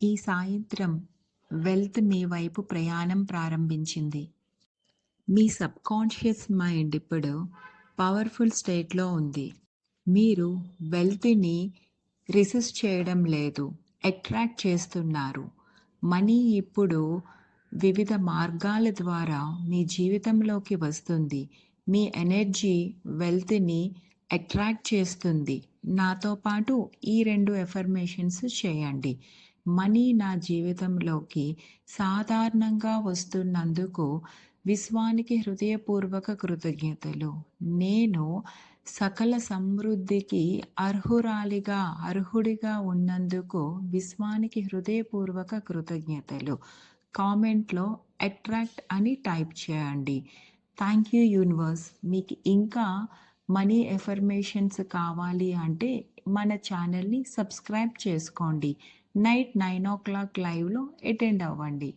ఈ సాయంత్రం వెల్త్ మీ వైపు ప్రయాణం ప్రారంభించింది. మీ సబ్‌కాన్షియస్ మైండ్ ఇప్పుడు పవర్‌ఫుల్ స్టేట్‌లో ఉంది. మీరు వెల్త్‌ని రెసిస్ట్ చేయడం లేదు. అట్రాక్ట్ చేస్తున్నారు. మనీ ఇప్పుడు వివిధ మార్గాల ద్వారా మీ జీవితంలోకి వస్తుంది. మీ ఎనర్జీ వెల్త్‌ని అట్రాక్ట్ చేస్తుంది. నాతో పాటు ఈ 2 ఎఫర్మేషన్స్ చేయండి. మనీ నా జీవితంలోకి సాధారణంగా వస్తున్నందుకు విశ్వానికి హృదయపూర్వక కృతజ్ఞతలు. నేను సకల సమృద్ధికి అర్హుడిగా ఉన్నందుకు విశ్వానికి హృదయపూర్వక కృతజ్ఞతలు. కామెంట్‌లో అట్రాక్ట్ అని టైప్ చేయండి. Thank you universe. మీకు ఇంకా మనీ ఎఫర్మేషన్స్ కావాలి అంటే మన ఛానల్‌ని సబ్స్క్రైబ్ చేసుకోండి. నైట్ 9:00 లైవ్‌లో అటెండ్ అవ్వండి.